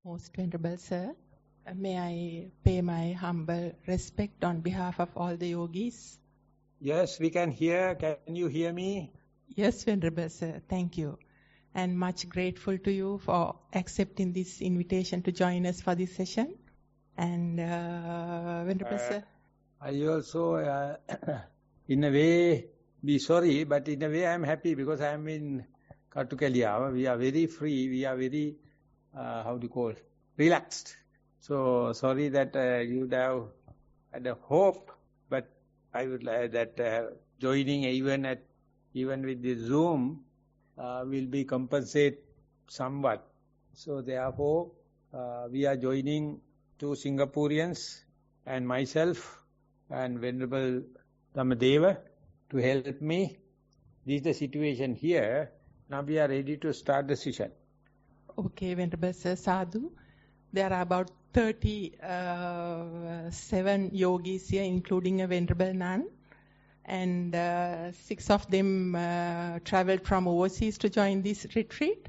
Most Venerable Sir, may I pay my humble respect on behalf of all the yogis? Yes, we can hear. Can you hear me? Yes, Venerable Sir, thank you. And much grateful to you for accepting this invitation to join us for this session. And Venerable Sir. I also, in a way, be sorry, but in a way I am happy because I am in Katukalia. We are very free, we are very, relaxed. So, sorry that you would have had a hope, but I would like that joining even with the Zoom will be compensate somewhat. So, therefore, we are joining two Singaporeans and myself and Venerable Dhammajiva to help me. This is the situation here. Now we are ready to start the session. Okay, Venerable Sir, Sadhu. There are about 37 yogis here, including a Venerable Nun. And 6 of them traveled from overseas to join this retreat.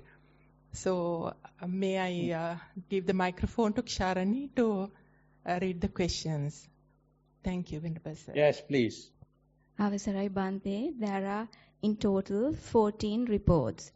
So may I give the microphone to Ksharani to read the questions. Thank you, Venerable Sir. Yes, please. Avasarai Bante, there are in total 14 reports.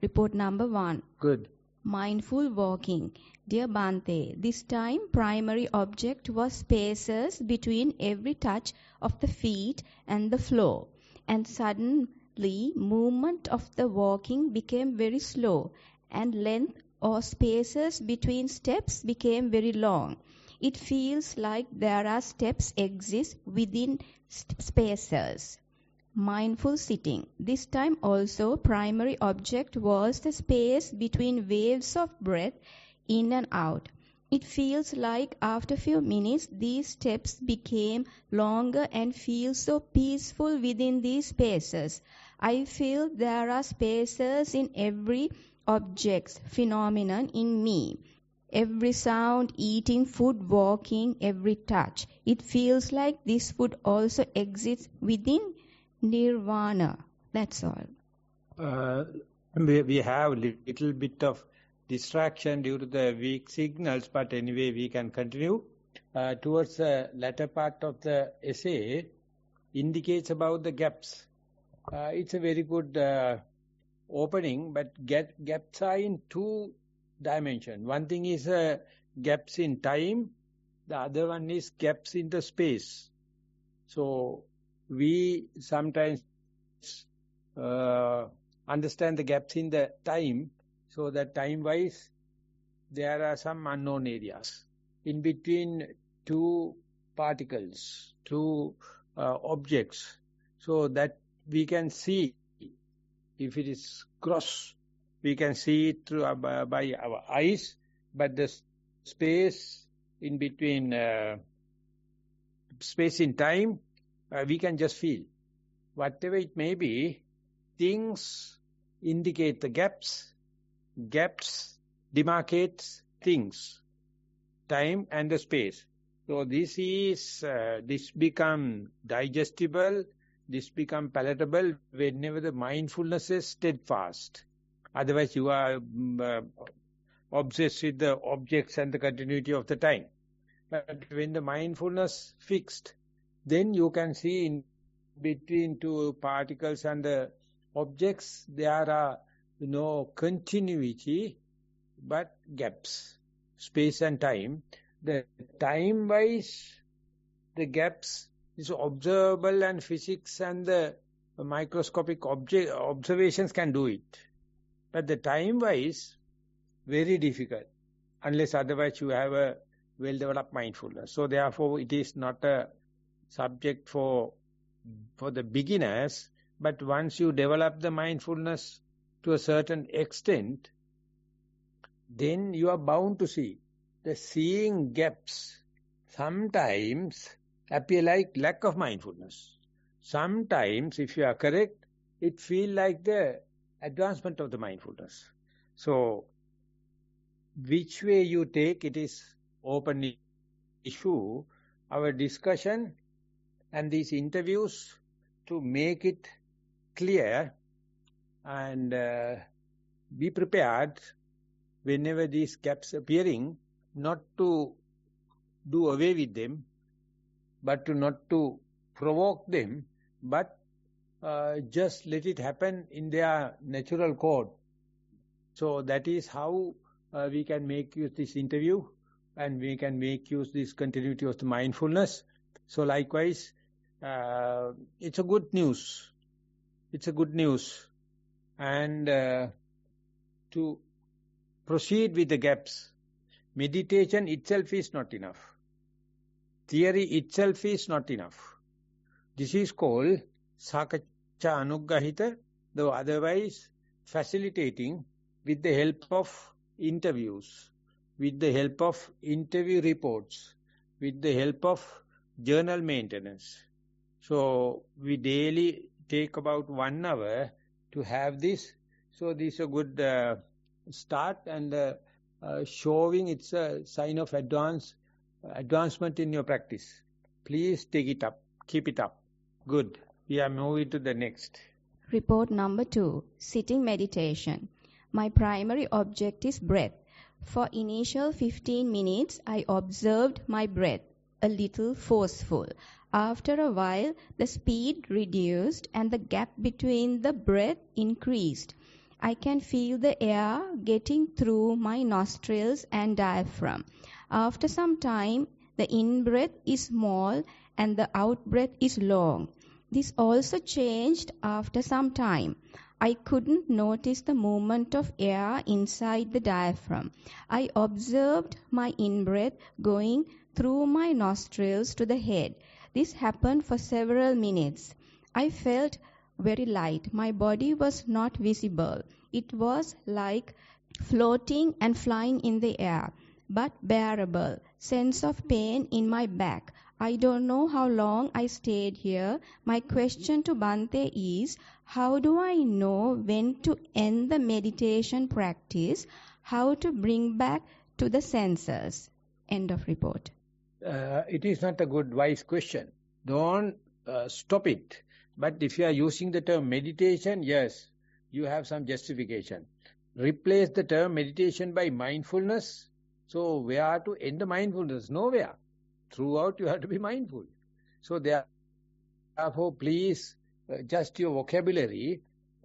Report number 1. Good. Mindful walking. Dear Bante, this time primary object was spaces between every touch of the feet and the floor. And suddenly movement of the walking became very slow and length or spaces between steps became very long. It feels like there are steps exist within spaces. Mindful sitting. This time also primary object was the space between waves of breath in and out. It feels like after few minutes these steps became longer and feel so peaceful within these spaces. I feel there are spaces in every object, phenomenon in me. Every sound, eating food, walking, every touch. It feels like this would also exist within Nirvana. That's all. We have little bit of distraction due to the weak signals, but anyway we can continue. Towards the latter part of the essay indicates about the gaps. It's a very good opening, but gaps are in two dimensions. One thing is gaps in time, the other one is gaps in the space. So we sometimes understand the gaps in the time, so that time-wise there are some unknown areas. In between two particles, two objects, so that we can see, if it is cross, we can see it through by our eyes, but the space in between, space in time, we can just feel. Whatever it may be, things indicate the gaps, gaps demarcate things, time and the space. So this is, this become digestible, this become palatable whenever the mindfulness is steadfast. Otherwise you are obsessed with the objects and the continuity of the time. But when the mindfulness fixed, then you can see in between two particles and the objects, there are no continuity, but gaps, space and time. The time-wise, the gaps is observable, and physics and the microscopic observations can do it. But the time-wise, very difficult, unless otherwise you have a well-developed mindfulness. So therefore, it is not a subject for the beginners, but once you develop the mindfulness to a certain extent, then you are bound to see. The seeing gaps sometimes appear like lack of mindfulness. Sometimes, if you are correct, it feels like the advancement of the mindfulness. So, which way you take, it is open issue. Our discussion and these interviews to make it clear and be prepared whenever these gaps appearing, not to do away with them, but not to provoke them, but just let it happen in their natural course. So that is how we can make use this interview, and we can make use this continuity of the mindfulness. So likewise, it's a good news. It's a good news. And to proceed with the gaps, meditation itself is not enough. Theory itself is not enough. This is called Sakacha Anuggahita, though otherwise facilitating with the help of interviews, with the help of interview reports, with the help of journal maintenance. So we daily take about 1 hour to have this. So this is a good start, and showing it's a sign of advancement in your practice. Please take it up, keep it up. Good. We are moving to the next. Report number 2, sitting meditation. My primary object is breath. For initial 15 minutes, I observed my breath, a little forceful. After a while, the speed reduced and the gap between the breath increased. I can feel the air getting through my nostrils and diaphragm. After some time, the in-breath is small and the out-breath is long. This also changed after some time. I couldn't notice the movement of air inside the diaphragm. I observed my in-breath going through my nostrils to the head. This happened for several minutes. I felt very light. My body was not visible. It was like floating and flying in the air, but bearable. Sense of pain in my back. I don't know how long I stayed here. My question to Bhante is, how do I know when to end the meditation practice? How to bring back to the senses? End of report. It is not a good, wise question. Don't stop it. But if you are using the term meditation, yes, you have some justification. Replace the term meditation by mindfulness. So where to end the mindfulness? Nowhere. Throughout you have to be mindful. So therefore, please, just your vocabulary,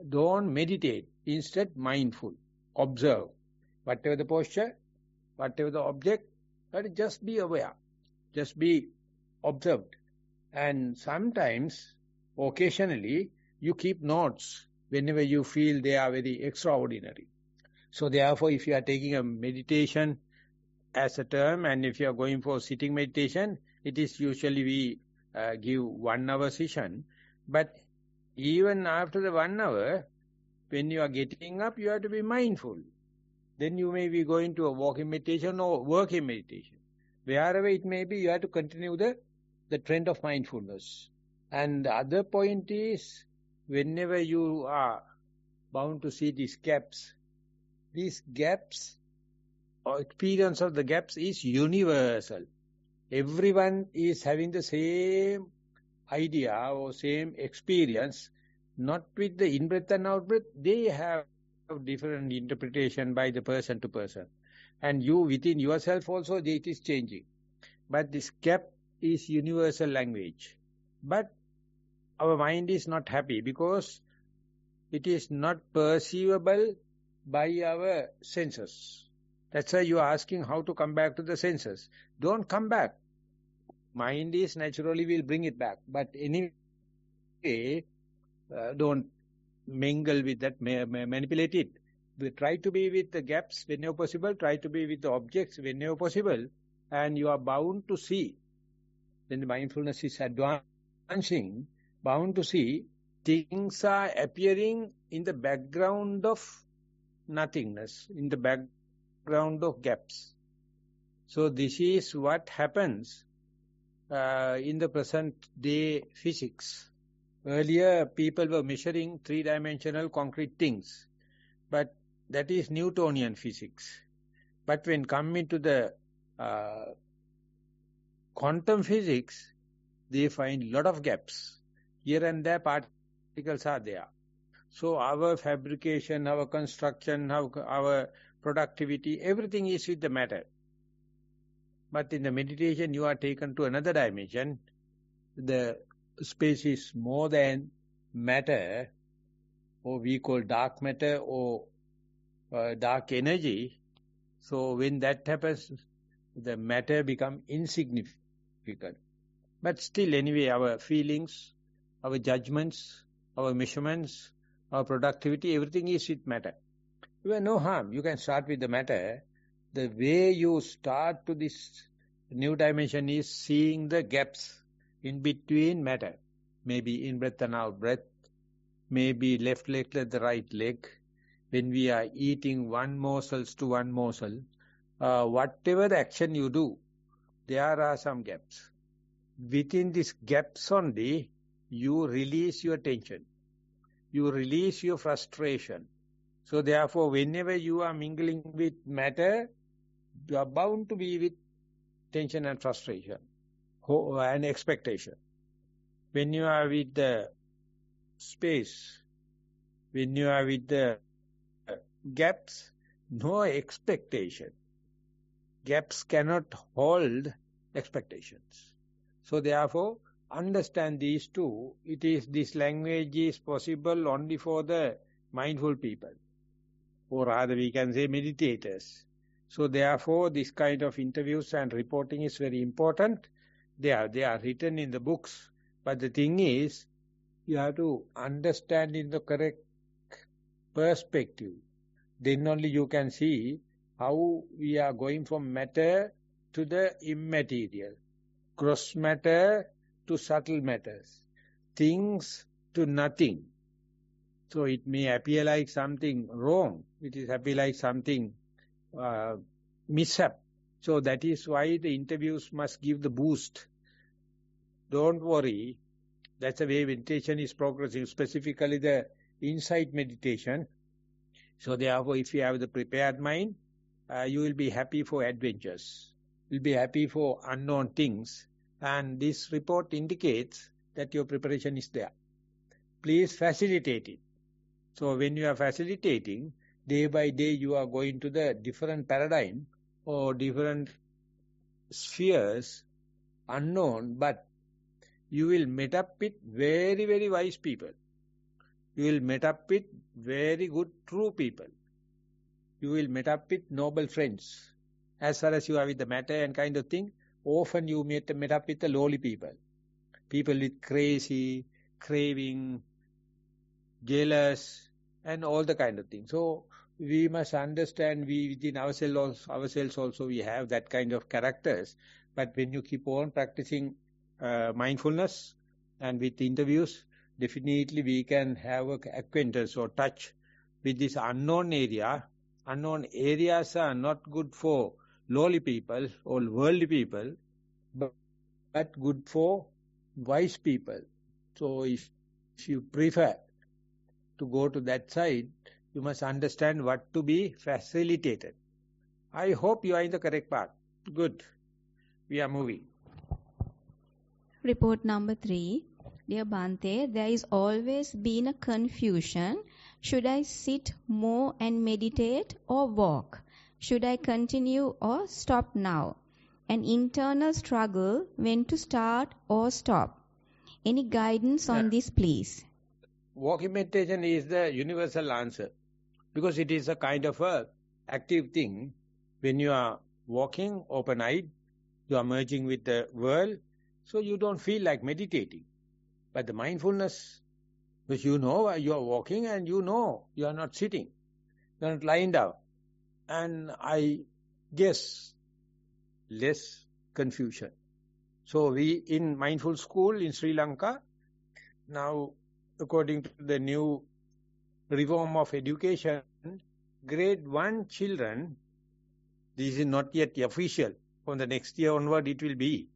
don't meditate. Instead, mindful. Observe. Whatever the posture, whatever the object, but just be aware. Just be observed. And sometimes, occasionally, you keep notes whenever you feel they are very extraordinary. So therefore, if you are taking a meditation as a term, and if you are going for sitting meditation, it is usually we give 1 hour session. But even after the 1 hour, when you are getting up, you have to be mindful. Then you may be going to a walking meditation or working meditation. Wherever it may be, you have to continue the trend of mindfulness. And the other point is, whenever you are bound to see these gaps or experience of the gaps is universal. Everyone is having the same idea or same experience, not with the in-breath and out-breath. They have different interpretation by the person to person. And you within yourself also, it is changing. But this gap is universal language. But our mind is not happy because it is not perceivable by our senses. That's why you are asking how to come back to the senses. Don't come back. Mind is naturally will bring it back. But anyway, don't mingle with that, manipulate it. We try to be with the gaps whenever possible, try to be with the objects whenever possible, and you are bound to see. When the mindfulness is advancing, bound to see things are appearing in the background of nothingness, in the background of gaps. So this is what happens in the present day physics. Earlier people were measuring three-dimensional concrete things, but that is Newtonian physics. But when come into the quantum physics, they find lot of gaps. Here and there particles are there. So our fabrication, our construction, our productivity, everything is with the matter. But in the meditation, you are taken to another dimension. The space is more than matter, or we call dark matter or dark energy. So when that happens, the matter becomes insignificant. But still, anyway, our feelings, our judgments, our measurements, our productivity, everything is with matter. You have no harm. You can start with the matter. The way you start to this new dimension is seeing the gaps in between matter. Maybe in breath and out breath, maybe left leg to the right leg. When we are eating one morsel to one morsel, whatever the action you do, there are some gaps. Within these gaps only, you release your tension. You release your frustration. So therefore, whenever you are mingling with matter, you are bound to be with tension and frustration and expectation. When you are with the space, when you are with the gaps, no expectation. Gaps cannot hold expectations. So therefore, understand these two. This language is possible only for the mindful people, or rather we can say meditators. So therefore, this kind of interviews and reporting is very important. They are written in the books, but the thing is, you have to understand in the correct perspective. Then only you can see how we are going from matter to the immaterial, gross matter to subtle matters, things to nothing. So it may appear like something wrong. It is appear like something mishap. So that is why the interviews must give the boost. Don't worry. That's the way meditation is progressing, specifically the insight meditation. So therefore, if you have the prepared mind, you will be happy for adventures. You will be happy for unknown things. And this report indicates that your preparation is there. Please facilitate it. So when you are facilitating, day by day you are going to the different paradigm or different spheres, unknown, but you will meet up with very, very wise people. You will meet up with very good, true people. You will meet up with noble friends. As far as you are with the matter and kind of thing, often you meet up with the lowly people. People with crazy, craving, jealous, and all the kind of things. So we must understand within ourselves also we have that kind of characters. But when you keep on practicing mindfulness and with interviews, definitely we can have an acquaintance or touch with this unknown area. Unknown areas are not good for lowly people or worldly people, but good for wise people. So if you prefer to go to that side, you must understand what to be facilitated. I hope you are in the correct path. Good. We are moving. Report number 3. Dear Bhante, there is always been a confusion. Should I sit more and meditate or walk? Should I continue or stop now? An internal struggle when to start or stop. Any guidance on this, please? Walking meditation is the universal answer, because it is a kind of a active thing. When you are walking open-eyed, you are merging with the world, so you don't feel like meditating. But the mindfulness, because you know you are walking and you know you are not sitting, you are not lying down. And I guess less confusion. So we in mindful school in Sri Lanka, now according to the new reform of education, grade 1 children, this is not yet official, from the next year onward it will be,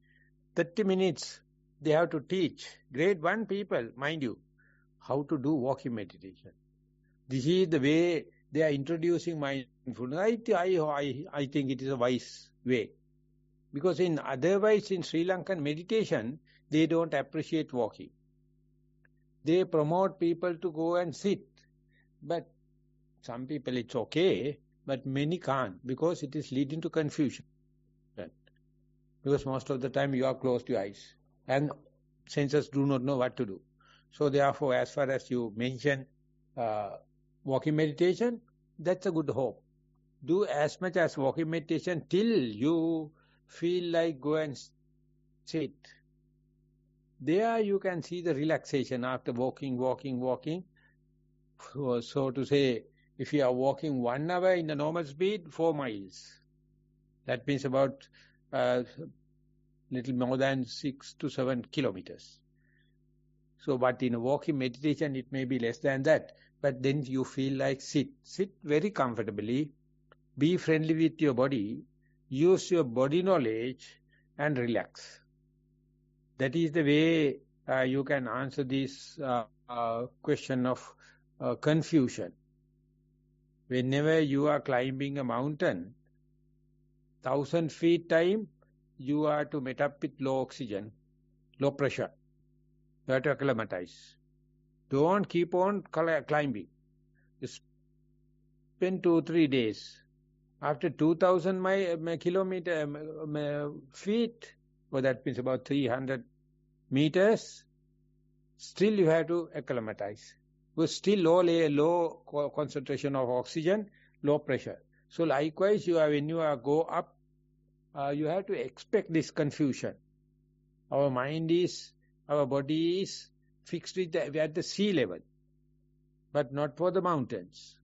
30 minutes they have to teach grade 1 people, mind you, how to do walking meditation. This is the way they are introducing mindfulness. I think it is a wise way. Because otherwise in Sri Lankan meditation, they don't appreciate walking. They promote people to go and sit. But some people it's okay. but many can't because it is leading to confusion. Because most of the time you are closed your eyes and senses do not know what to do. So therefore, as far as you mention walking meditation, that's a good hope. Do as much as walking meditation till you feel like go and sit. There you can see the relaxation after walking. So to say, if you are walking 1 hour in the normal speed, 4 miles. That means about little more than 6 to 7 kilometers. So, but in a walking meditation, it may be less than that. But then you feel like sit very comfortably, be friendly with your body, use your body knowledge and relax. That is the way you can answer this question of confusion. Whenever you are climbing a mountain, 1,000 feet time, you are to meet up with low oxygen, low pressure. You have to acclimatize. Don't keep on climbing. Spend 2-3 days. After 2,000 feet, well, that means about 300 meters, still you have to acclimatize. With still low concentration of oxygen, low pressure. So likewise, when you go up, you have to expect this confusion. Our body is fixed at the sea level, but not for the mountains.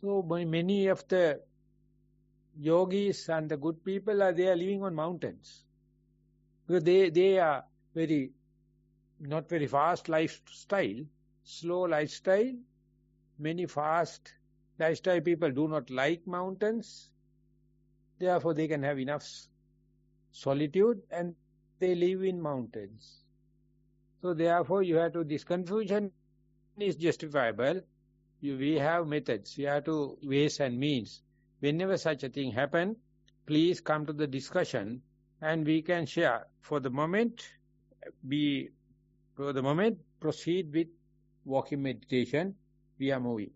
So many of the yogis and the good people are living on mountains. Because they are not very fast lifestyle, slow lifestyle. Many fast lifestyle people do not like mountains. Therefore, they can have enough solitude and they live in mountains. So, therefore, this confusion is justifiable. We have methods. We have to ways and means. Whenever such a thing happens, please come to the discussion and we can share. For the moment, proceed with walking meditation. We are moving.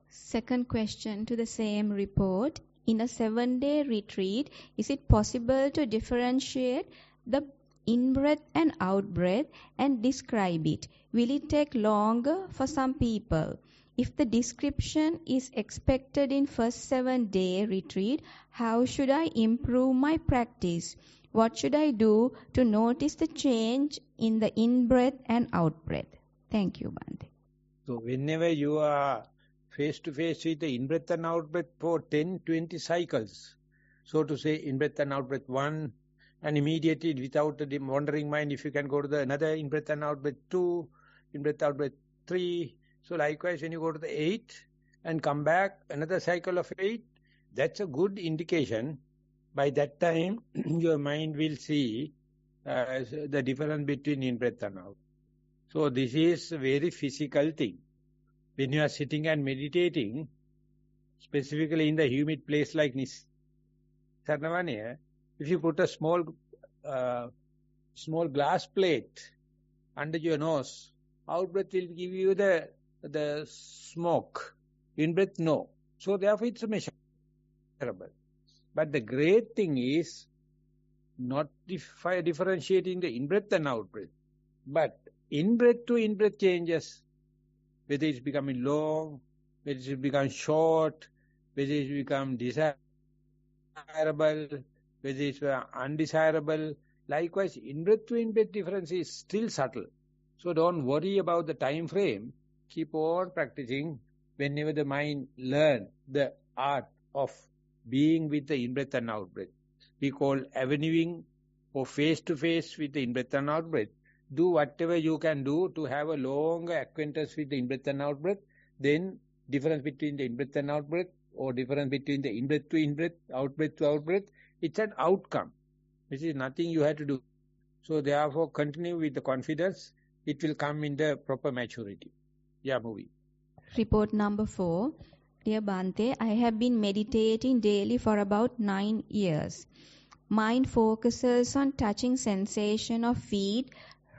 Second question to the same report. In a 7-day retreat, is it possible to differentiate the in-breath and out-breath and describe it? Will it take longer for some people? If the description is expected in first 7-day retreat, how should I improve my practice? What should I do to notice the change in the in-breath and out-breath? Thank you, Bhante. So whenever you are face-to-face with the in-breath and out-breath for 10-20 cycles, so to say in-breath and out-breath 1, and immediately without the wandering mind, if you can go to another in-breath and out-breath 2, in-breath out-breath 3, so likewise when you go to the 8 and come back, another cycle of 8, that's a good indication. By that time, your mind will see the difference between in-breath and out. So this is a very physical thing. When you are sitting and meditating, specifically in the humid place like Nissarana, if you put a small glass plate under your nose, out-breath will give you the smoke. In-breath, no. So therefore it's measurable. But the great thing is not differentiating the in-breath and out-breath, but in-breath to in-breath changes. Whether it's becoming long, whether it's become short, whether it's become desirable, whether it's undesirable. Likewise, in-breath to in-breath difference is still subtle. So don't worry about the time frame. Keep on practicing. Whenever the mind learn the art of being with the in-breath and out-breath, we call avenuing or face-to-face with the in-breath and out-breath. Do whatever you can do to have a longer acquaintance with the in-breath and out-breath. Then difference between the in-breath and out-breath or difference between the in-breath to in-breath, out-breath to out-breath, it's an outcome. This is nothing you have to do. So therefore continue with the confidence. It will come in the proper maturity. Yeah, moving. Report number 4. Dear Bhante, I have been meditating daily for about 9 years. Mind focuses on touching sensation of feet,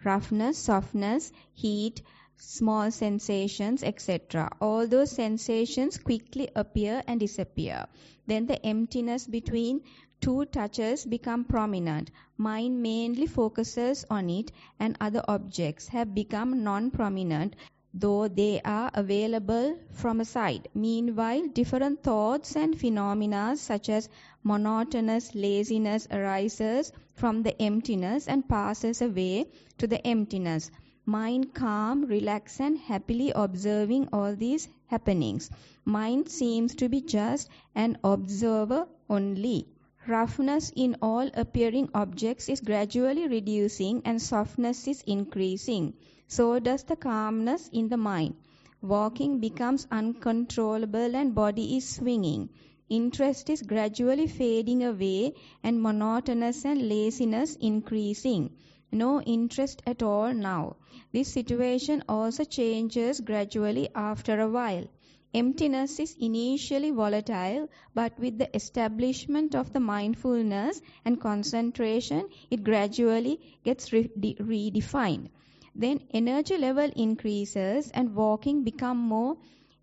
roughness, softness, heat, small sensations, etc. All those sensations quickly appear and disappear. Then the emptiness between two touches become prominent. Mind mainly focuses on it, and other objects have become non-prominent, though they are available from a side. Meanwhile, different thoughts and phenomena such as monotonous laziness arises from the emptiness and passes away to the emptiness. Mind calm, relaxed and happily observing all these happenings. Mind seems to be just an observer only. Roughness in all appearing objects is gradually reducing and softness is increasing. So does the calmness in the mind. Walking becomes uncontrollable and body is swinging. Interest is gradually fading away and monotonous and laziness increasing. No interest at all now. This situation also changes gradually after a while. Emptiness is initially volatile, but with the establishment of the mindfulness and concentration, it gradually gets redefined. Then energy level increases and walking becomes more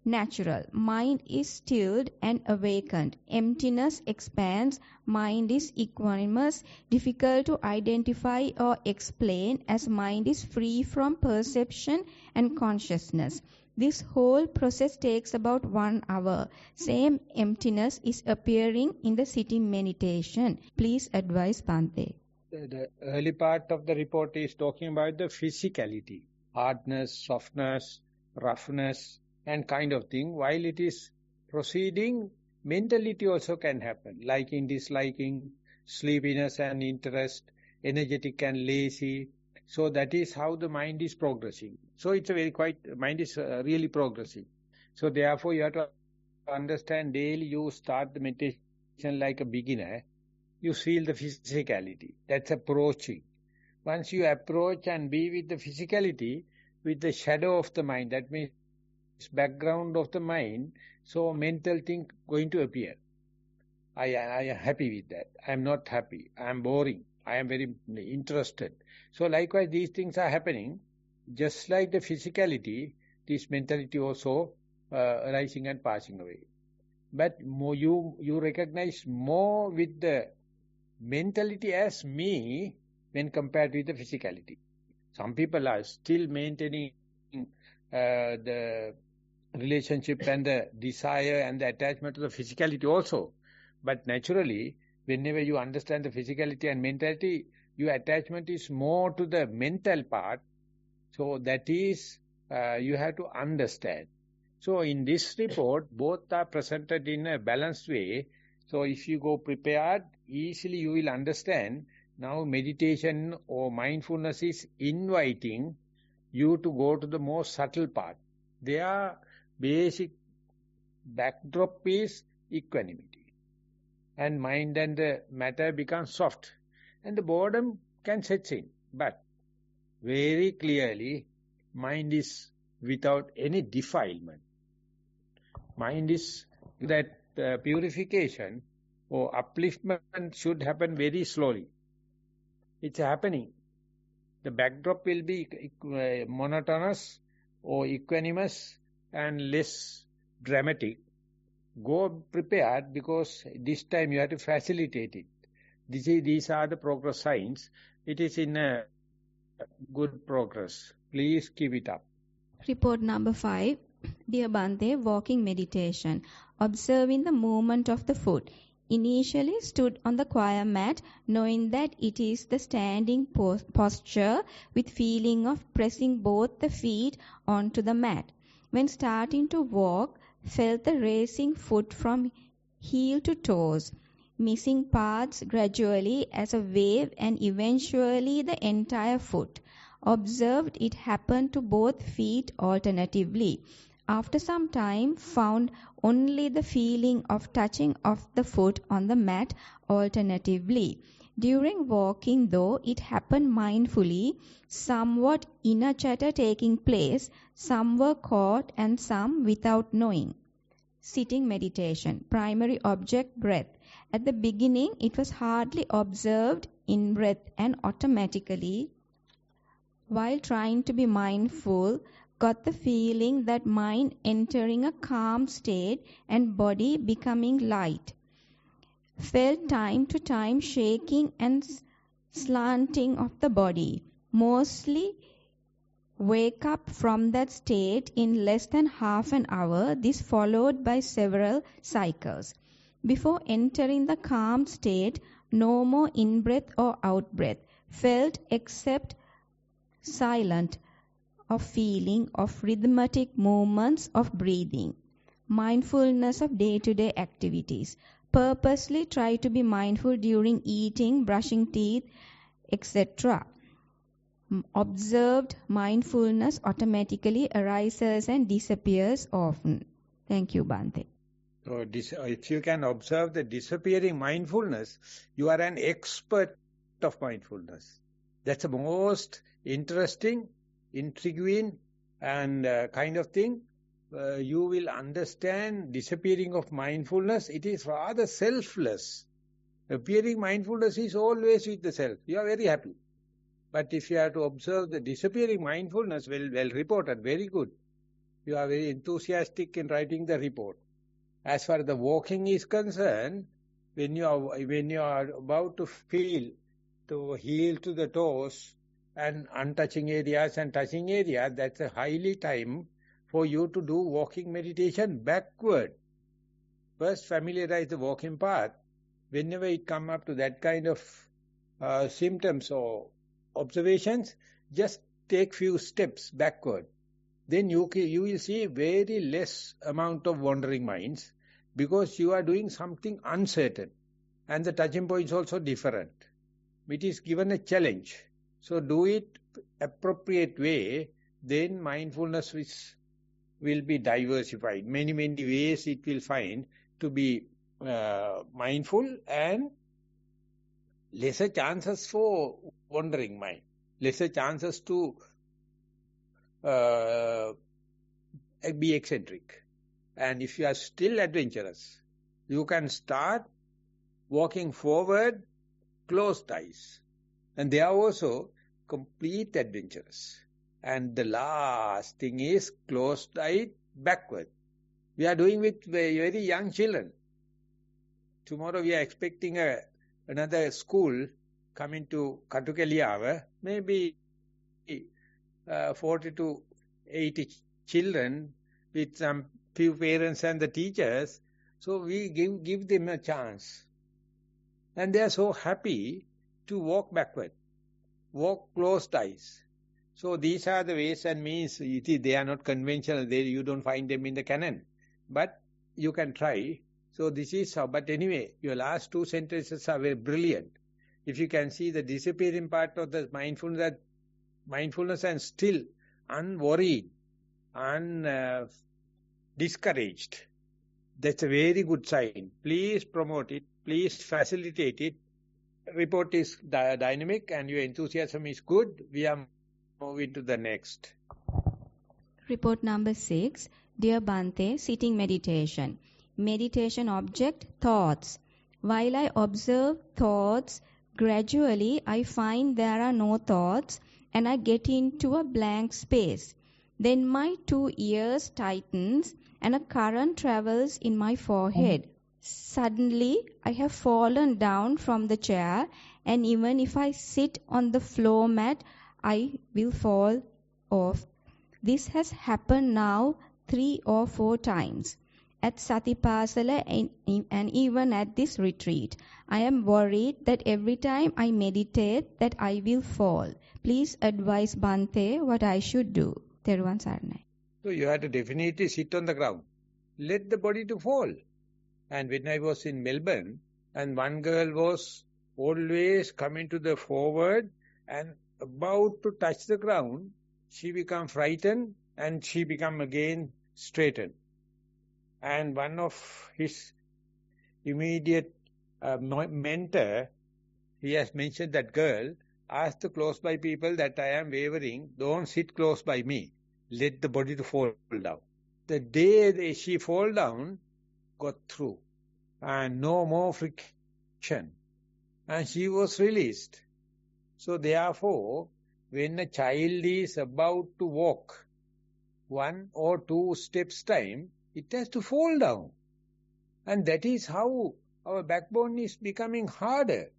natural. Mind is stilled and awakened. Emptiness expands. Mind is equanimous, difficult to identify or explain as mind is free from perception and consciousness. This whole process takes about 1 hour. Same emptiness is appearing in the sitting meditation. Please advise Bhante. The early part of the report is talking about the physicality, hardness, softness, roughness, and kind of thing. While it is proceeding, mentality also can happen, liking, disliking, sleepiness and interest, energetic and lazy. So that is how the mind is progressing. So it's a mind is really progressing. So therefore you have to understand daily you start the meditation like a beginner. You feel the physicality. That's approaching. Once you approach and be with the physicality, with the shadow of the mind, that means background of the mind, so mental thing going to appear. I am happy with that. I am not happy. I am boring. I am very interested. So likewise these things are happening. Just like the physicality, this mentality also arising and passing away. But more you recognize more with the mentality as me when compared with the physicality. Some people are still maintaining the relationship and the desire and the attachment to the physicality also. But naturally, whenever you understand the physicality and mentality, your attachment is more to the mental part. So that is, you have to understand. So in this report, both are presented in a balanced way. So if you go prepared, easily you will understand. Now meditation or mindfulness is inviting you to go to the more subtle part. Their basic backdrop is equanimity. And mind and the matter become soft. And the boredom can set in. But very clearly, mind is without any defilement. Mind is that purification or upliftment should happen very slowly. It's happening. The backdrop will be monotonous or equanimous and less dramatic. Go prepared because this time you have to facilitate it. These are the progress signs. It is in a good progress. Please keep it up. Report number 5. Dear Bhante, walking meditation. Observing the movement of the foot. Initially stood on the choir mat, knowing that it is the standing posture with feeling of pressing both the feet onto the mat. When starting to walk, felt the racing foot from heel to toes, missing parts gradually as a wave and eventually the entire foot. Observed it happen to both feet alternatively. After some time, found only the feeling of touching of the foot on the mat alternatively. During walking, though it happened mindfully, somewhat inner chatter taking place, some were caught and some without knowing. Sitting meditation, primary object breath. At the beginning, it was hardly observed in breath and automatically, while trying to be mindful, got the feeling that mind entering a calm state and body becoming light. Felt time to time shaking and slanting of the body. Mostly wake up from that state in less than half an hour, this followed by several cycles. Before entering the calm state, no more in-breath or out-breath felt except silent of feeling of rhythmic movements of breathing. Mindfulness of day-to-day activities. Purposely try to be mindful during eating, brushing teeth, etc. Observed mindfulness automatically arises and disappears often. Thank you, Bhante. So if you can observe the disappearing mindfulness, you are an expert of mindfulness. That's the most interesting, intriguing and kind of thing. You will understand disappearing of mindfulness. It is rather selfless. Appearing mindfulness is always with the self. You are very happy. But if you have to observe the disappearing mindfulness, well reported, very good. You are very enthusiastic in writing the report. As far as the walking is concerned, when you are about to feel to heel to the toes and untouching areas and touching areas, that's a highly time for you to do walking meditation backward. First familiarize the walking path. Whenever it come up to that kind of symptoms or observations, just take few steps backward. Then you will see very less amount of wandering minds, because you are doing something uncertain. And the touching point is also different. It is given a challenge. So do it appropriate way, then mindfulness will be diversified. Many ways it will find to be mindful, and lesser chances for wandering mind. Lesser chances to be eccentric. And if you are still adventurous, you can start walking forward, closed eyes. And they are also complete adventurous. And the last thing is closed eye backward. We are doing with very young children. Tomorrow we are expecting another school coming to Katukeliava, maybe 40 to 80 children with some few parents and the teachers. So we give them a chance. And they are so happy to walk backward, walk closed eyes. So these are the ways and means. They are not conventional. You don't find them in the canon. But you can try. So this is how. But anyway, your last two sentences are very brilliant. If you can see the disappearing part of the mindfulness and still unworried, discouraged, that's a very good sign. Please promote it. Please facilitate it. Report is dynamic and your enthusiasm is good. We are moving to the next. Report number 6. Dear Bhante, sitting meditation. Meditation object, thoughts. While I observe thoughts, gradually I find there are no thoughts and I get into a blank space. Then my 2 ears tightens and a current travels in my forehead. Suddenly I have fallen down from the chair, and even if I sit on the floor mat, I will fall off. This has happened now 3 or 4 times. At Satipasala and even at this retreat, I am worried that every time I meditate that I will fall. Please advise Bhante what I should do. Theruvan Saranai. So you have to definitely sit on the ground. Let the body to fall. And when I was in Melbourne, and one girl was always coming to the forward and about to touch the ground, she became frightened and she became again straightened. And one of his immediate mentor, he has mentioned that girl, ask the close by people that I am wavering, don't sit close by me. Let the body to fall down. The day she fall down, got through. And no more friction. And she was released. So therefore, when a child is about to walk, 1 or 2 steps time, it has to fall down. And that is how our backbone is becoming harder.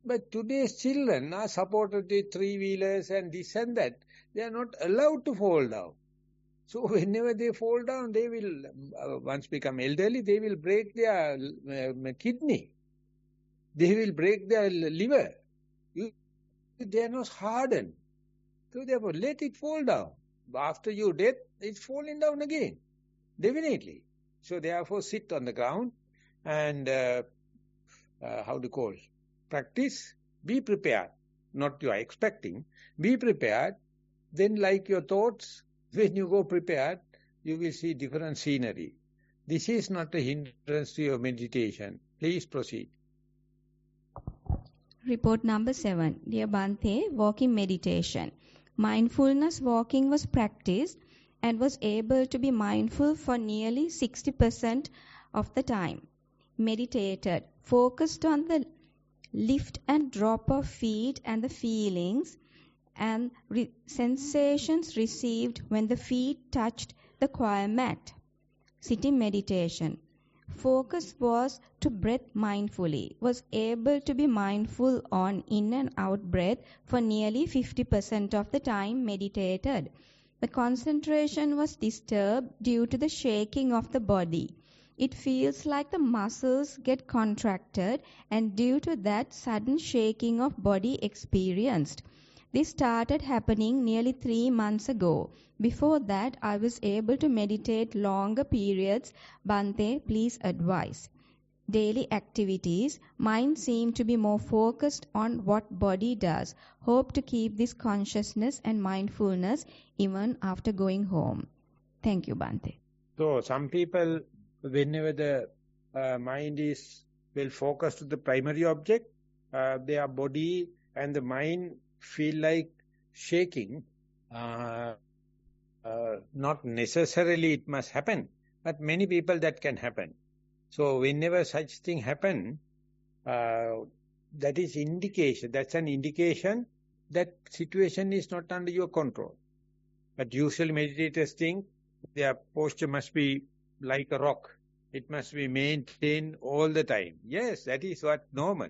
But today's children are supported with three-wheelers and this and that. They are not allowed to fall down. So whenever they fall down, they will, once become elderly, they will break their kidney. They will break their liver. They are not hardened. So therefore, let it fall down. After your death, it's falling down again. Definitely. So therefore, sit on the ground and, practice. Be prepared. Not you are expecting. Be prepared. Then like your thoughts, when you go prepared, you will see different scenery. This is not a hindrance to your meditation. Please proceed. Report number 7. Dear Bhante, walking meditation. Mindfulness walking was practiced and was able to be mindful for nearly 60% of the time. Meditated, focused on the lift and drop of feet and the feelings and sensations received when the feet touched the choir mat. Sitting meditation. Focus was to breath mindfully, was able to be mindful on in and out breath for nearly 50% of the time meditated. The concentration was disturbed due to the shaking of the body. It feels like the muscles get contracted and due to that sudden shaking of body experienced. This started happening nearly 3 months ago. Before that, I was able to meditate longer periods. Bhante, please advise. Daily activities. Mind seemed to be more focused on what body does. Hope to keep this consciousness and mindfulness even after going home. Thank you, Bhante. So, some people, whenever the mind is well focused to the primary object, their body and the mind feel like shaking. Not necessarily it must happen, but many people that can happen. So whenever such thing happen, that is indication. That's an indication that situation is not under your control. But usually meditators think their posture must be like a rock. It must be maintained all the time. Yes, that is what normal.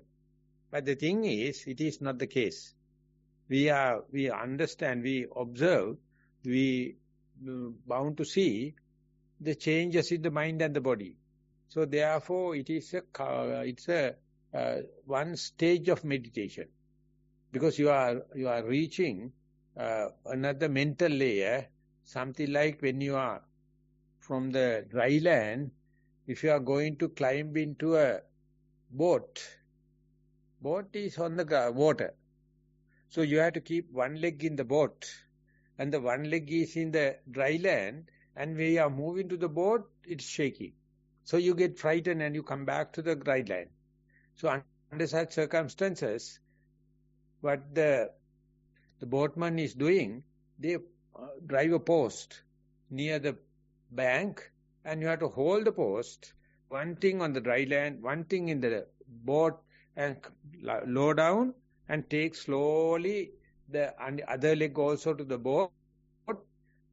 But the thing is, it is not the case. We understand, we observe, we bound to see the changes in the mind and the body. So therefore, it's a one stage of meditation, because you are reaching another mental layer, something like when you are from the dry land, if you are going to climb into a boat is on the water. So you have to keep one leg in the boat and the one leg is in the dry land, and when you are moving to the boat, it's shaking. So you get frightened and you come back to the dry land. So under such circumstances, what the boatman is doing, they drive a post near the bank, and you have to hold the post, one thing on the dry land, one thing in the boat, and low down and take slowly the other leg also to the boat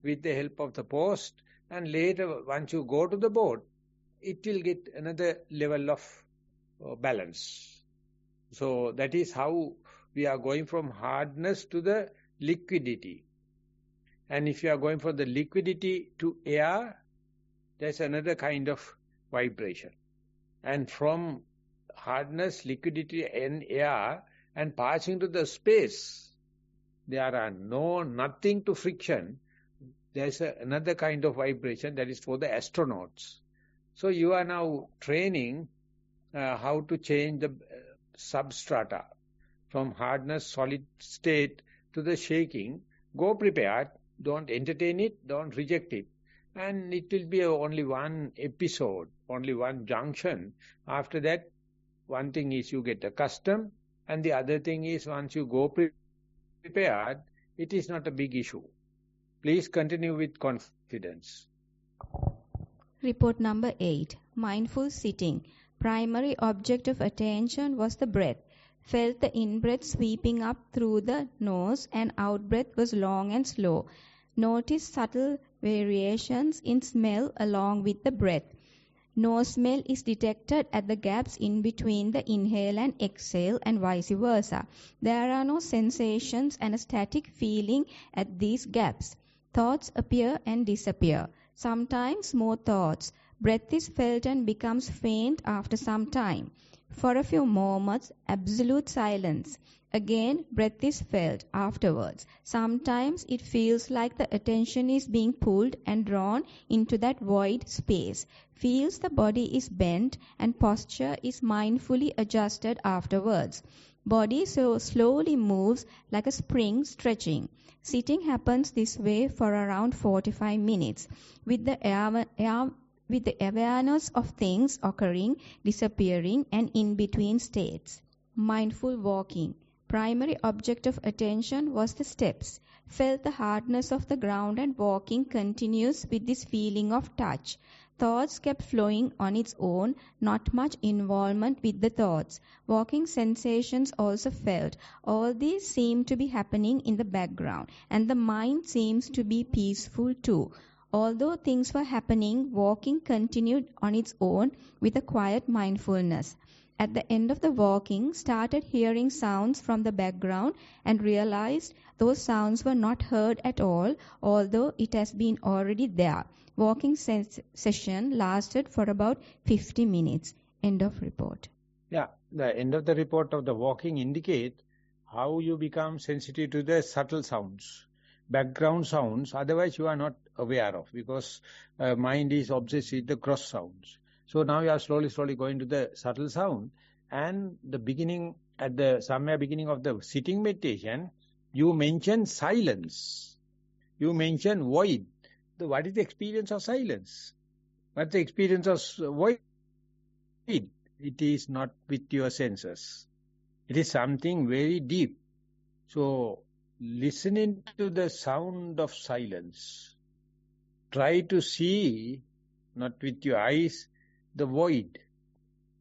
with the help of the post, and later once you go to the boat, it will get another level of balance. So that is how we are going from hardness to the liquidity. And if you are going from the liquidity to air, there's another kind of vibration. And from hardness, liquidity and air, and passing to the space, there are nothing to friction. There's another kind of vibration that is for the astronauts. So you are now training how to change the substrata from hardness, solid state to the shaking. Go prepared, don't entertain it, don't reject it. And it will be only one episode, only one junction. After that, one thing is you get accustomed, and the other thing is once you go prepared, it is not a big issue. Please continue with confidence. Report number 8. Mindful sitting. Primary object of attention was the breath. Felt the in-breath sweeping up through the nose and out-breath was long and slow. Noticed subtle variations in smell along with the breath. No smell is detected at the gaps in between the inhale and exhale and vice versa. There are no sensations and a static feeling at these gaps. Thoughts appear and disappear. Sometimes more thoughts. Breath is felt and becomes faint after some time. For a few moments, absolute silence. Again, breath is felt afterwards. Sometimes it feels like the attention is being pulled and drawn into that void space. Feels the body is bent and posture is mindfully adjusted afterwards. Body so slowly moves like a spring stretching. Sitting happens this way for around 45 minutes with the awareness of things occurring, disappearing and in between states. Mindful walking. Primary object of attention was the steps. Felt the hardness of the ground and walking continues with this feeling of touch. Thoughts kept flowing on its own, not much involvement with the thoughts. Walking sensations also felt. All these seem to be happening in the background, and the mind seems to be peaceful too. Although things were happening, walking continued on its own with a quiet mindfulness. At the end of the walking, started hearing sounds from the background and realized those sounds were not heard at all, although it has been already there. Walking session lasted for about 50 minutes. End of report. Yeah, the end of the report of the walking indicate how you become sensitive to the subtle sounds, background sounds, otherwise you are not aware of, because mind is obsessed with the cross sounds. So now you are slowly going to the subtle sound, and the beginning, at the somewhere beginning of the sitting meditation, you mention silence. You mention void. What is the experience of silence? What's the experience of void? It is not with your senses. It is something very deep. So, listening to the sound of silence, try to see, not with your eyes, the void.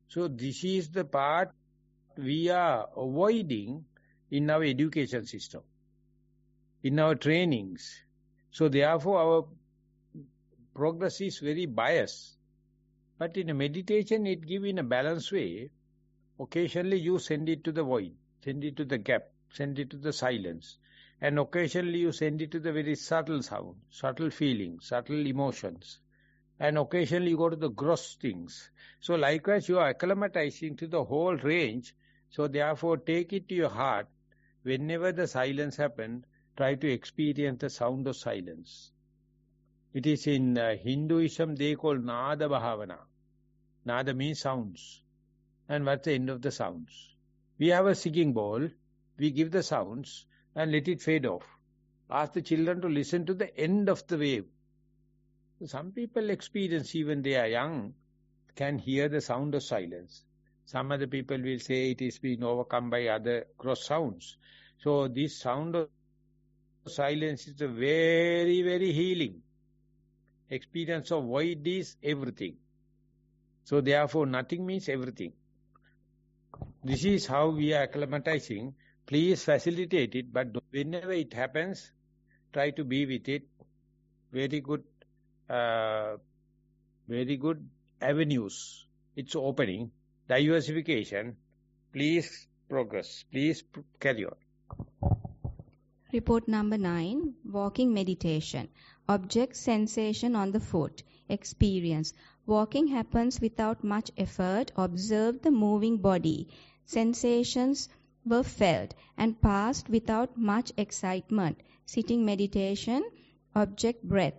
So this is the part we are avoiding in our education system, in our trainings. So therefore our progress is very biased. But in a meditation it gives in a balanced way. Occasionally you send it to the void, send it to the gap, send it to the silence. And occasionally you send it to the very subtle sound, subtle feelings, subtle emotions. And occasionally you go to the gross things. So likewise you are acclimatizing to the whole range. So therefore take it to your heart. Whenever the silence happens, try to experience the sound of silence. It is in Hinduism they call Nada Bhavana. Nada means sounds. And what's the end of the sounds? We have a singing bowl. We give the sounds and let it fade off. Ask the children to listen to the end of the wave. Some people experience, even they are young, can hear the sound of silence. Some other people will say it is being overcome by other cross sounds. So this sound of silence is a very, very healing. Experience of void is everything. So therefore nothing means everything. This is how we are acclimatizing. Please facilitate it, but whenever it happens, try to be with it. Very good avenues. It's opening. Diversification. Please progress. Please carry on. Report number 9. Walking meditation. Object sensation on the foot. Experience. Walking happens without much effort. Observe the moving body. Sensations were felt and passed without much excitement. Sitting meditation. Object breath.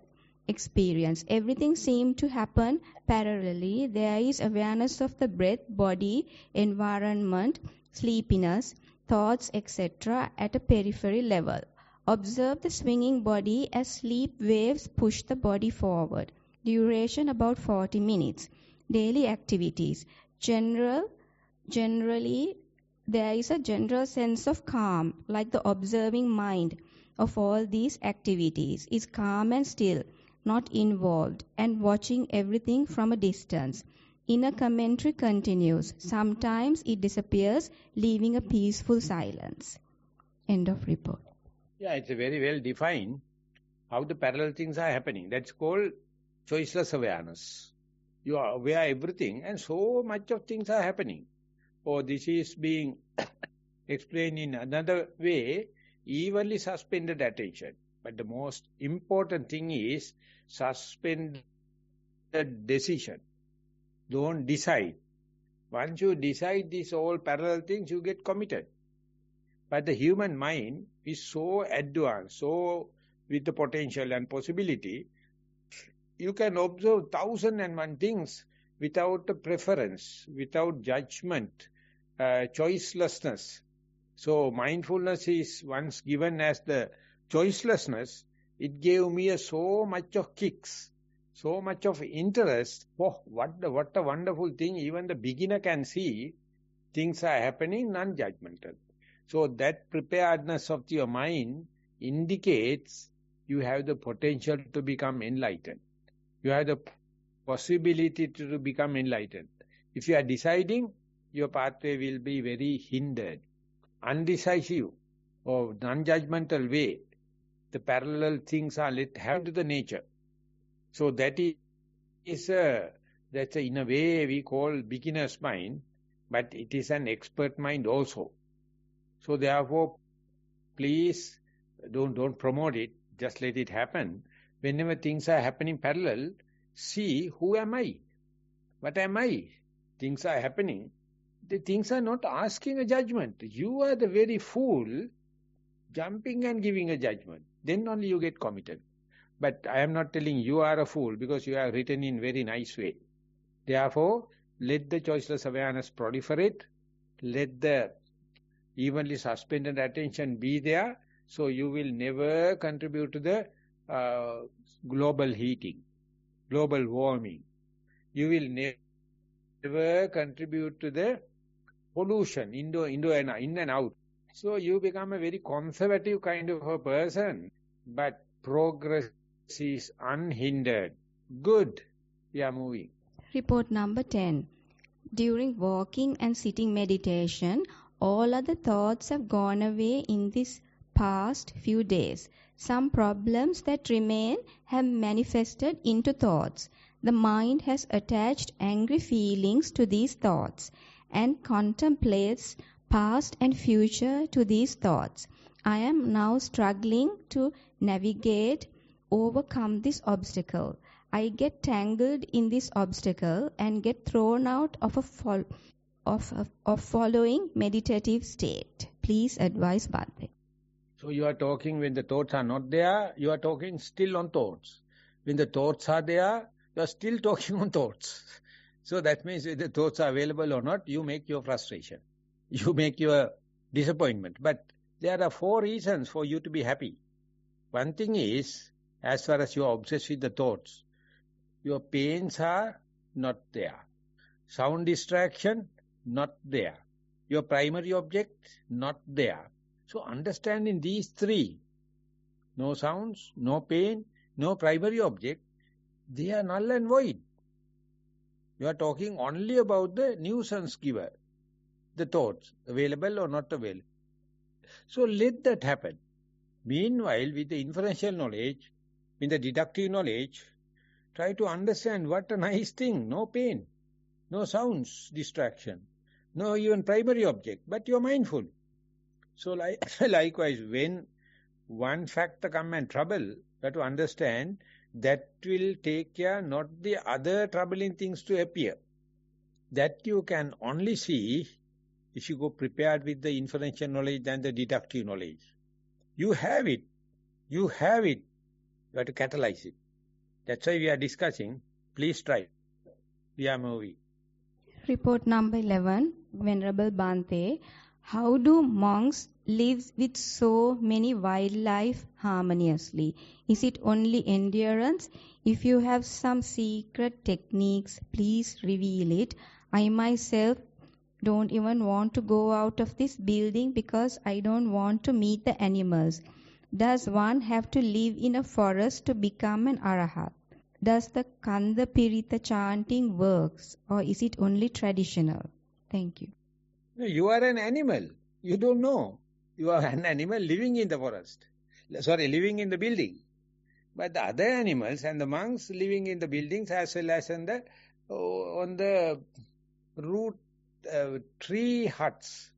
Experience. Everything seemed to happen parallelly. There is awareness of the breath, body, environment, sleepiness, thoughts, etc. at a periphery level. Observe the swinging body as sleep waves push the body forward. Duration about 40 minutes. Daily activities. Generally, there is a general sense of calm, like the observing mind of all these activities is calm and still, not involved, and watching everything from a distance. Inner commentary continues. Sometimes it disappears, leaving a peaceful silence. End of report. Yeah, it's very well defined. how the parallel things are happening. That's called choiceless awareness. You are aware of everything and so much of things are happening. Or this is being explained in another way, evenly suspended attention. But the most important thing is suspend the decision. Don't decide. Once you decide these all parallel things, you get committed. But the human mind is so advanced, so with the potential and possibility, you can observe 1,001 things without a preference, without judgment, choicelessness. So mindfulness is once given as the choicelessness, it gave me so much of kicks, so much of interest. Oh, what a wonderful thing. Even the beginner can see things are happening non-judgmental. So that preparedness of your mind indicates you have the potential to become enlightened. You have the possibility to become enlightened. If you are deciding, your pathway will be very hindered. Undecisive or non-judgmental way, the parallel things are let have to the nature. So that is that's in a way we call beginner's mind, but it is an expert mind also. So therefore, please don't promote it, just let it happen. Whenever things are happening parallel, see who am I? What am I? Things are happening. The things are not asking a judgment. You are the very fool jumping and giving a judgment. Then only you get committed. But I am not telling you are a fool because you are written in very nice way. Therefore, let the choiceless awareness proliferate. Let the evenly suspended attention be there. So you will never contribute to the global heating, global warming. You will never contribute to the pollution, in and out. So you become a very conservative kind of a person, but progress is unhindered. Good. We are moving. Report number 10. During walking and sitting meditation, all other thoughts have gone away in this past few days. Some problems that remain have manifested into thoughts. The mind has attached angry feelings to these thoughts and contemplates past and future to these thoughts. I am now struggling to navigate, overcome this obstacle. I get tangled in this obstacle and get thrown out of following meditative state. Please advise Bhante. So you are talking when the thoughts are not there, you are talking still on thoughts. When the thoughts are there, you are still talking on thoughts. So that means if the thoughts are available or not, you make your frustration. You make your disappointment. But there are 4 reasons for you to be happy. One thing is, as far as you are obsessed with the thoughts, your pains are not there. Sound distraction, not there. Your primary object, not there. So understanding these 3, no sounds, no pain, no primary object, they are null and void. You are talking only about the nuisance giver, the thoughts, available or not available. So let that happen. Meanwhile, with the inferential knowledge, with the deductive knowledge, try to understand what a nice thing, no pain, no sounds, distraction, no even primary object, but you are mindful. So likewise, when one factor comes and trouble, you have to understand that will take care not the other troubling things to appear. That you can only see if you go prepared with the inferential knowledge and the deductive knowledge. You have it. You have it. You have to catalyze it. That's why we are discussing. Please try. We are moving. Report number 11, Venerable Bhante. How do monks live with so many wildlife harmoniously? Is it only endurance? If you have some secret techniques, please reveal it. I myself don't even want to go out of this building because I don't want to meet the animals. Does one have to live in a forest to become an arahat? Does the Kanda Pirita chanting works, or is it only traditional? Thank you. No, you are an animal. You don't know. You are an animal living in the forest. Sorry, living in the building. But the other animals and the monks living in the buildings as well as on the root tree huts.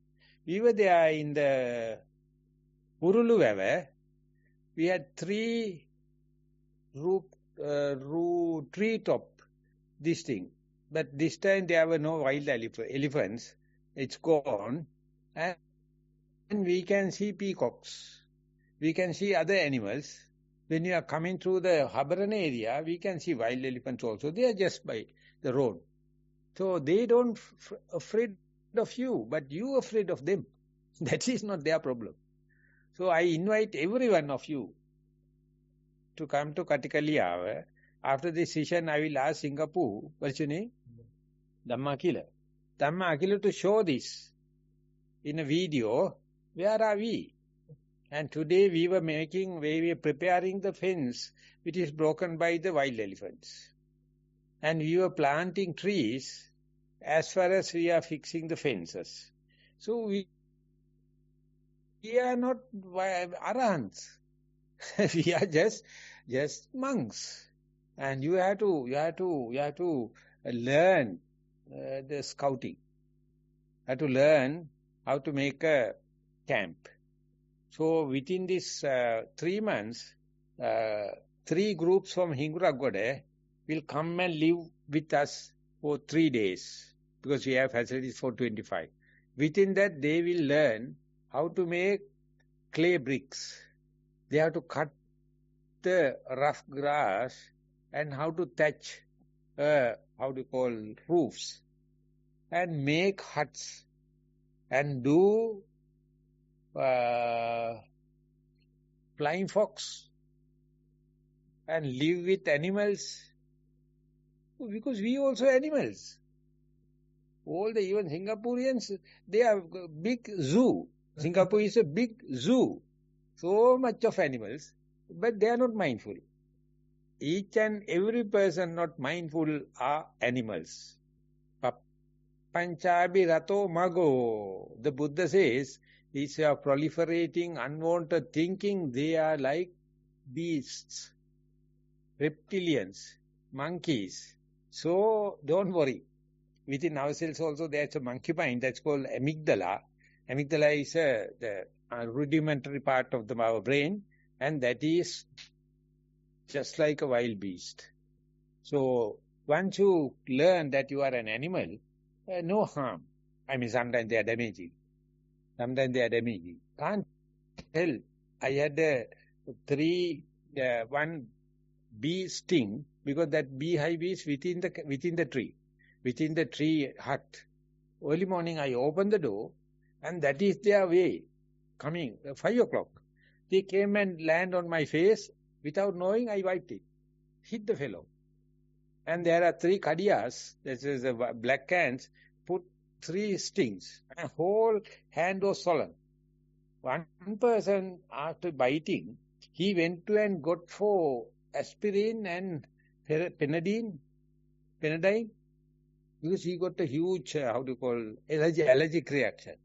We were there in the Uruluwava. We had 3 tree top, this thing. But this time there were no wild elephants. It's gone. And we can see peacocks. We can see other animals. When you are coming through the Habaran area, we can see wild elephants also. They are just by the road. So they don't afraid of you, but you afraid of them. That is not their problem. So I invite every one of you to come to Katikaliya. After this session, I will ask Singapore, what's your name? Dhammajiva to show this in a video. Where are we? And today we were preparing the fence which is broken by the wild elephants. And we were planting trees as far as we are fixing the fences. So we are not arahants. We are just monks. And you have to learn the scouting. You have to learn how to make a camp. So within this 3 months, 3 groups from Hinguragode will come and live with us for 3 days, because we have facilities for 25. Within that, they will learn how to make clay bricks. They have to cut the rough grass and how to thatch, roofs, and make huts, and do flying fox, and live with animals, because we also animals. Even Singaporeans, they are big zoo. Singapore is a big zoo. So much of animals, but they are not mindful. Each and every person not mindful are animals. Panchabi rato mago. The Buddha says, if you are proliferating unwanted thinking, they are like beasts, reptilians, monkeys. So don't worry. Within ourselves also there's a monkey mind that's called amygdala. Amygdala is the rudimentary part of our brain, and that is just like a wild beast. So once you learn that you are an animal, no harm. I mean, sometimes they are damaging. Can't tell. I had one bee sting, because that beehive is within the tree hut. Early morning I opened the door, and that is their way coming. 5 o'clock. They came and land on my face. Without knowing, I wiped it. Hit the fellow. And there are 3 kadiyas, this is black ants, put 3 stings. My whole hand was swollen. One person, after biting, he went to and got for aspirin and Penadine, because he got a huge, allergic reaction.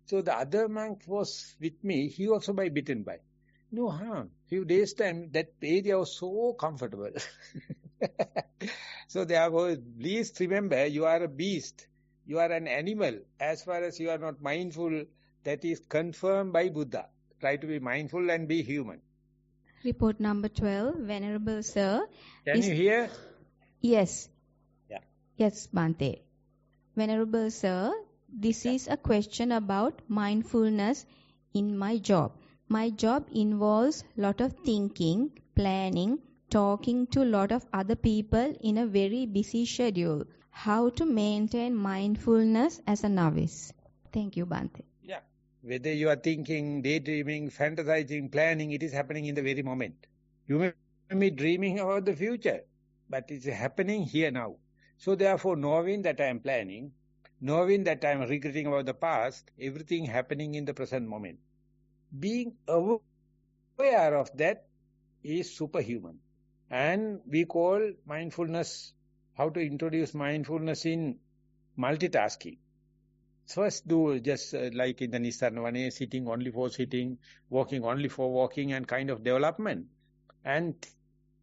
So the other monk was with me, he also bitten by. No harm. Few days time, that area was so comfortable. So therefore, please remember, you are a beast. You are an animal. As far as you are not mindful, that is confirmed by Buddha. Try to be mindful and be human. Report number 12, Venerable Sir. Can you hear? Yes. Yeah. Yes, Bhante. Venerable Sir, this is a question about mindfulness in my job. My job involves a lot of thinking, planning, talking to a lot of other people in a very busy schedule. How to maintain mindfulness as a novice? Thank you, Bhante. Yeah. Whether you are thinking, daydreaming, fantasizing, planning, it is happening in the very moment. You may be dreaming about the future, but it is happening here now. So therefore, knowing that I am planning, knowing that I am regretting about the past, everything happening in the present moment. Being aware of that is superhuman. And we call mindfulness, how to introduce mindfulness in multitasking. First do just like in the Nissarana, sitting only for sitting, walking only for walking, and kind of development. And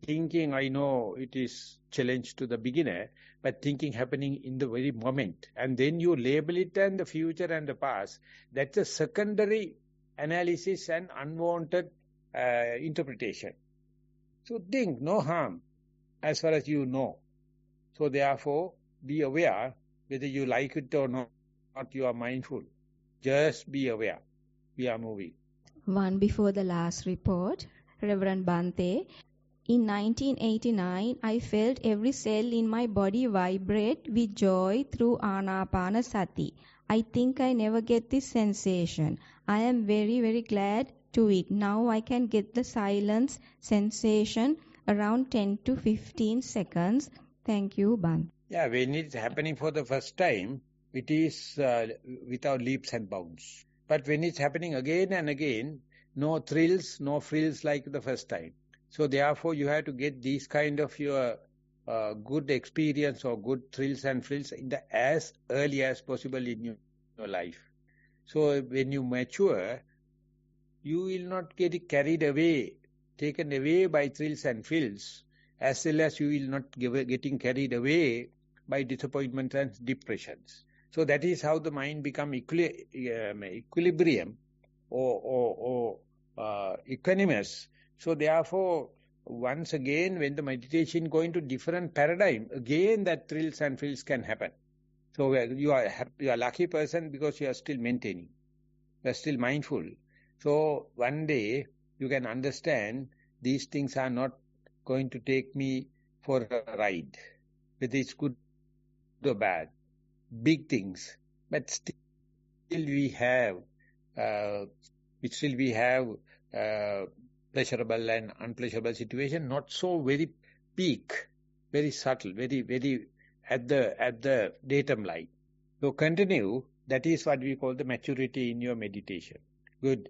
thinking, I know it is challenge to the beginner, but thinking happening in the very moment. And then you label it and the future and the past. That's a secondary analysis and unwanted interpretation. So think, no harm, as far as you know. So therefore, be aware, whether you like it or not, you are mindful. Just be aware. We are moving. One before the last report, Reverend Bhante. In 1989, I felt every cell in my body vibrate with joy through Anapanasati. I think I never get this sensation. I am very, very glad to it. Now I can get the silence sensation around 10 to 15 seconds. Thank you, Bhante. Yeah, when it's happening for the first time, it is without leaps and bounds. But when it's happening again and again, no thrills, no frills like the first time. So therefore, you have to get these kind of your good experience or good thrills and frills in the as early as possible in your life. So when you mature, you will not get carried away, taken away by thrills and frills, as well as you will not getting carried away by disappointments and depressions. So that is how the mind become equilibrium or equanimous. So therefore, once again, when the meditation go into different paradigm, again that thrills and frills can happen. So you are a lucky person because you are still maintaining. You are still mindful. So one day you can understand these things are not going to take me for a ride, whether it's good or bad, big things. But still we have pleasurable and unpleasurable situation, not so very peak, very subtle, very at the datum line. So continue. That is what we call the maturity in your meditation. Good.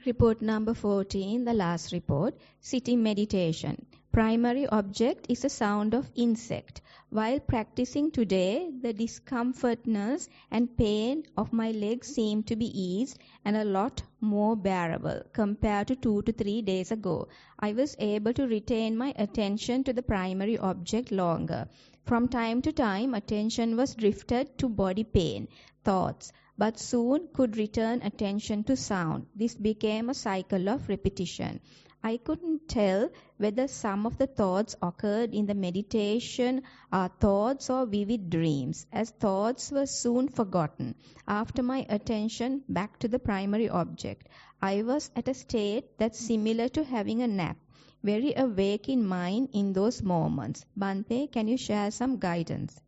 Report number 14, the last report, sitting meditation. Primary object is the sound of insect. While practicing today, the discomfortness and pain of my legs seem to be eased and a lot more bearable compared to 2 to 3 days ago. I was able to retain my attention to the primary object longer. From time to time, attention was drifted to body pain, thoughts, but soon could return attention to sound. This became a cycle of repetition. I couldn't tell whether some of the thoughts occurred in the meditation are thoughts or vivid dreams, as thoughts were soon forgotten. After my attention back to the primary object, I was at a state that's similar to having a nap, very awake in mind in those moments. Bhante, can you share some guidance?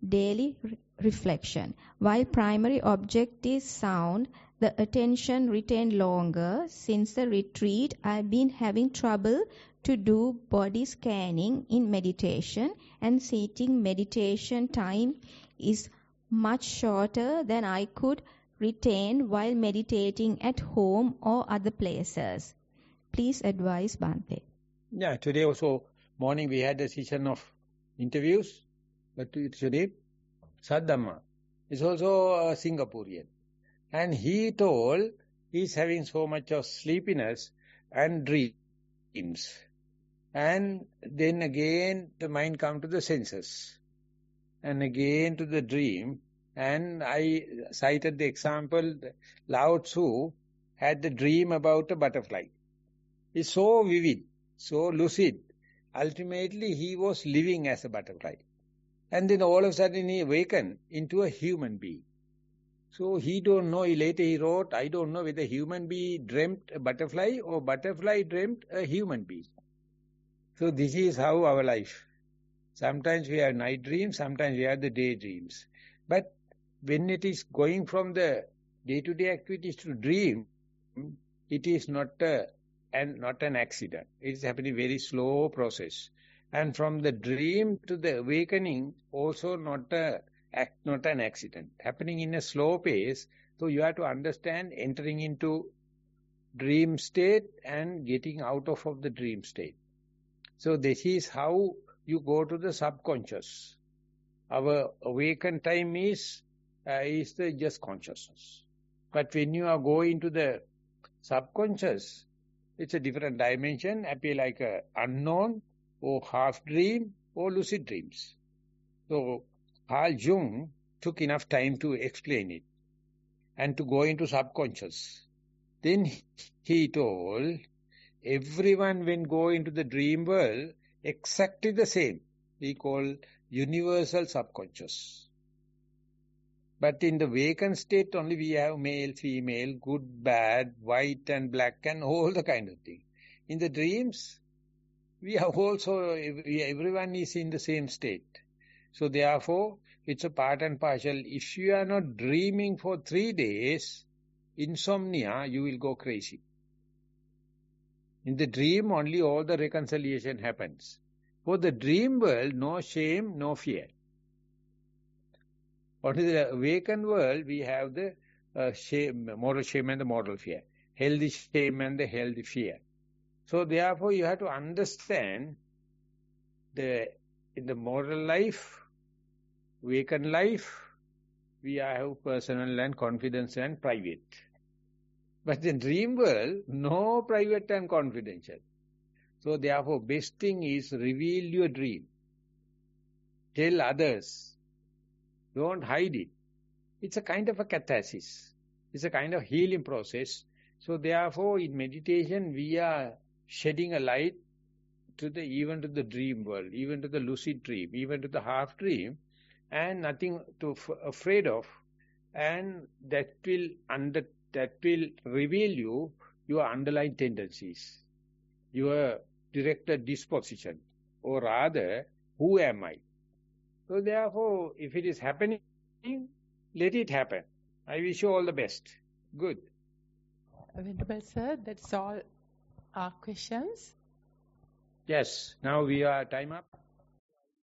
Daily reflection. While primary object is sound, the attention retained longer. Since the retreat, I've been having trouble to do body scanning in meditation, and sitting meditation time is much shorter than I could retain while meditating at home or other places. Please advise, Bhante. Yeah, today also morning we had a session of interviews. But today, Saddhamma is also a Singaporean. And he told he's having so much of sleepiness and dreams. And then again the mind comes to the senses. And again to the dream. And I cited the example, Lao Tzu had the dream about a butterfly. It's so vivid, so lucid. Ultimately he was living as a butterfly. And then all of a sudden he awakened into a human being. So he don't know, later he wrote, I don't know whether human being dreamt a butterfly or butterfly dreamt a human being. So this is how our life. Sometimes we have night dreams, sometimes we have the day dreams. But when it is going from the day-to-day activities to dream, it is not an accident. It is happening very slow process. And from the dream to the awakening, also not an accident. Happening in a slow pace, so you have to understand entering into dream state and getting out of the dream state. So this is how you go to the subconscious. Our awakened time is the just consciousness. But when you are going to the subconscious, it's a different dimension, appear like a unknown, or half dream, or lucid dreams. So, Carl Jung took enough time to explain it and to go into subconscious. Then he told, everyone when go into the dream world, exactly the same. We call universal subconscious. But in the vacant state only we have male, female, good, bad, white and black and all the kind of thing. In the dreams, we have also, everyone is in the same state. So therefore, it's a part and partial. If you are not dreaming for 3 days, insomnia, you will go crazy. In the dream only all the reconciliation happens. For the dream world, no shame, no fear. For the awakened world, we have the moral shame and the moral fear. Healthy shame and the healthy fear. So therefore, you have to understand in the moral life, awakened life, we have personal and confidence and private. But in dream world, no private and confidential. So therefore, best thing is reveal your dream. Tell others. Don't hide it. It's a kind of a catharsis. It's a kind of healing process. So therefore, in meditation, we are shedding a light even to the dream world, even to the lucid dream, even to the half dream, and nothing to afraid of. And that will reveal you your underlying tendencies, your directed disposition, or rather, who am I? So therefore, if it is happening, let it happen. I wish you all the best. Good. Venerable Sir, that's all our questions. Yes, now we are time up.